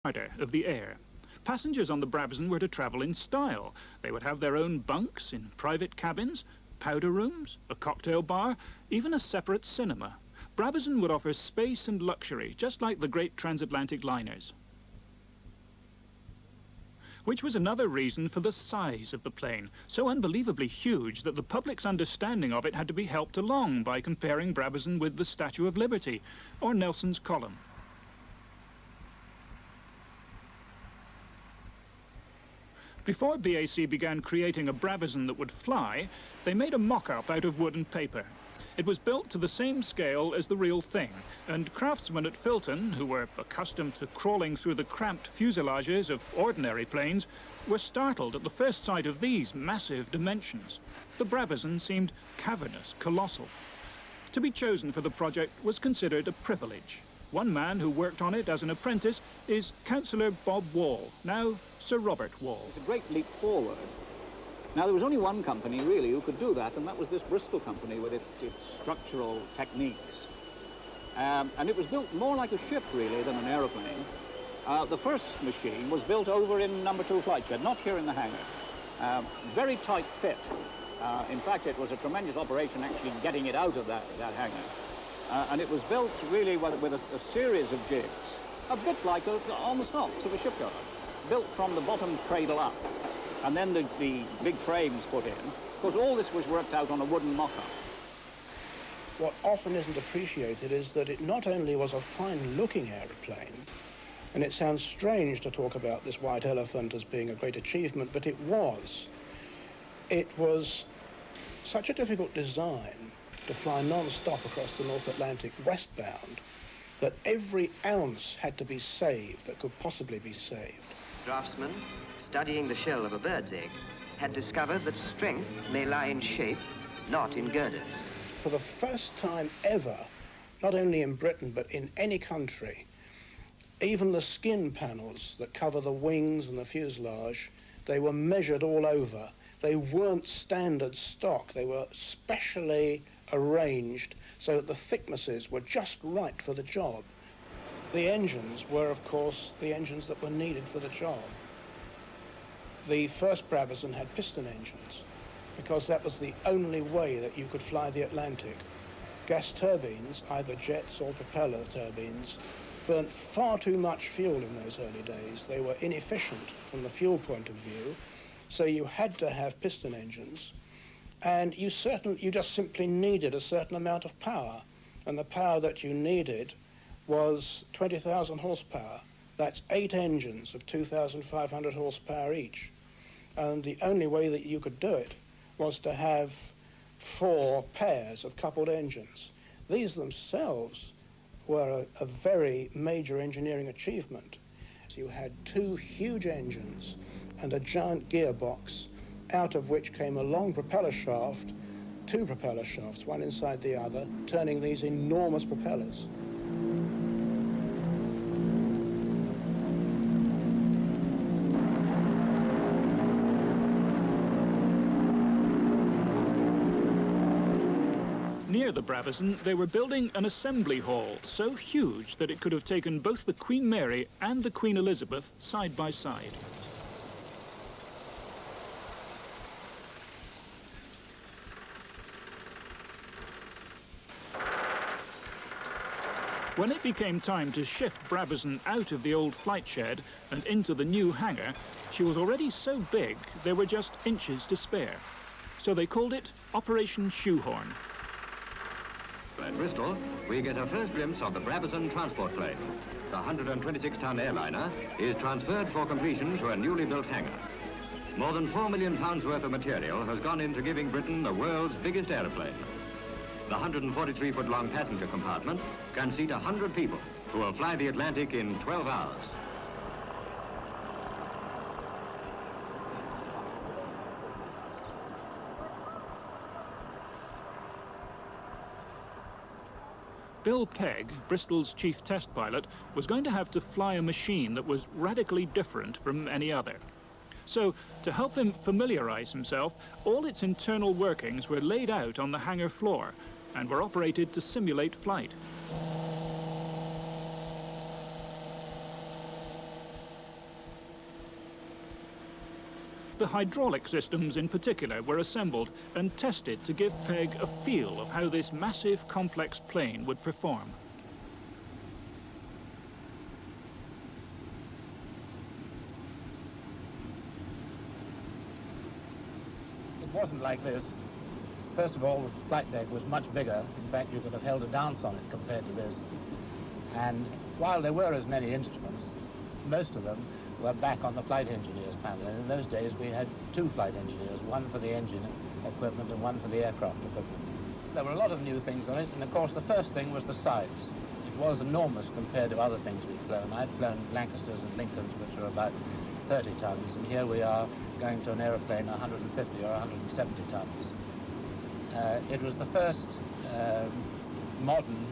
of the air. Passengers on the Brabazon were to travel in style. They would have their own bunks in private cabins, powder rooms, a cocktail bar, even a separate cinema. Brabazon would offer space and luxury, just like the great transatlantic liners. Which was another reason for the size of the plane, so unbelievably huge that the public's understanding of it had to be helped along by comparing Brabazon with the Statue of Liberty or Nelson's Column. Before BAC began creating a Brabazon that would fly, they made a mock-up out of wood and paper. It was built to the same scale as the real thing, and craftsmen at Filton, who were accustomed to crawling through the cramped fuselages of ordinary planes, were startled at the first sight of these massive dimensions. The Brabazon seemed cavernous, colossal. To be chosen for the project was considered a privilege. One man who worked on it as an apprentice is Councillor Bob Wall, now Sir Robert Wall. It's a great leap forward. Now, there was only one company, really, who could do that, and that was this Bristol company with its structural techniques. And it was built more like a ship, really, than an aeroplane. The first machine was built over in No. 2 flight shed, not here in the hangar. Very tight fit. In fact, it was a tremendous operation actually getting it out of that hangar. And it was built really with a series of jigs, a bit like on the stocks of a shipyard, built from the bottom cradle up. And then the big frames put in. Of course, all this was worked out on a wooden mock-up. What often isn't appreciated is that it not only was a fine-looking aeroplane, and it sounds strange to talk about this white elephant as being a great achievement, but it was. It was such a difficult design to fly non-stop across the North Atlantic westbound that every ounce had to be saved that could possibly be saved. Draftsmen, studying the shell of a bird's egg, had discovered that strength may lie in shape, not in girders. For the first time ever, not only in Britain but in any country, even the skin panels that cover the wings and the fuselage, they were measured all over. They weren't standard stock. They were specially arranged so that the thicknesses were just right for the job. The engines were, of course, the engines that were needed for the job. The first Brabazon had piston engines because that was the only way that you could fly the Atlantic. Gas turbines, either jets or propeller turbines, burnt far too much fuel in those early days. They were inefficient from the fuel point of view, so you had to have piston engines, and you just simply needed a certain amount of power, and the power that you needed was 20,000 horsepower. That's 8 engines of 2,500 horsepower each. And the only way that you could do it was to have 4 pairs of coupled engines. These themselves were a very major engineering achievement. You had 2 huge engines and a giant gearbox, out of which came a long propeller shaft, 2 propeller shafts, one inside the other, turning these enormous propellers. Near the Brabazon, they were building an assembly hall so huge that it could have taken both the Queen Mary and the Queen Elizabeth side by side. When it became time to shift Brabazon out of the old flight shed and into the new hangar, she was already so big there were just inches to spare. So they called it Operation Shoehorn. At Bristol, we get a first glimpse of the Brabazon transport plane. The 126-ton airliner is transferred for completion to a newly built hangar. More than £4 million worth of material has gone into giving Britain the world's biggest aeroplane. The 143-foot-long passenger compartment can seat 100 people who will fly the Atlantic in 12 hours. Bill Pegg, Bristol's chief test pilot, was going to have to fly a machine that was radically different from any other. So, to help him familiarize himself, all its internal workings were laid out on the hangar floor and were operated to simulate flight. The hydraulic systems in particular were assembled and tested to give Peg a feel of how this massive, complex plane would perform. It wasn't like this. First of all, the flight deck was much bigger. In fact, you could have held a dance on it compared to this. And while there were as many instruments, most of them were back on the flight engineer's panel. And in those days, we had two flight engineers, one for the engine equipment and one for the aircraft equipment. There were a lot of new things on it, and of course, the first thing was the size. It was enormous compared to other things we'd flown. I'd flown Lancasters and Lincolns, which were about 30 tons, and here we are going to an aeroplane 150 or 170 tons. It was the first modern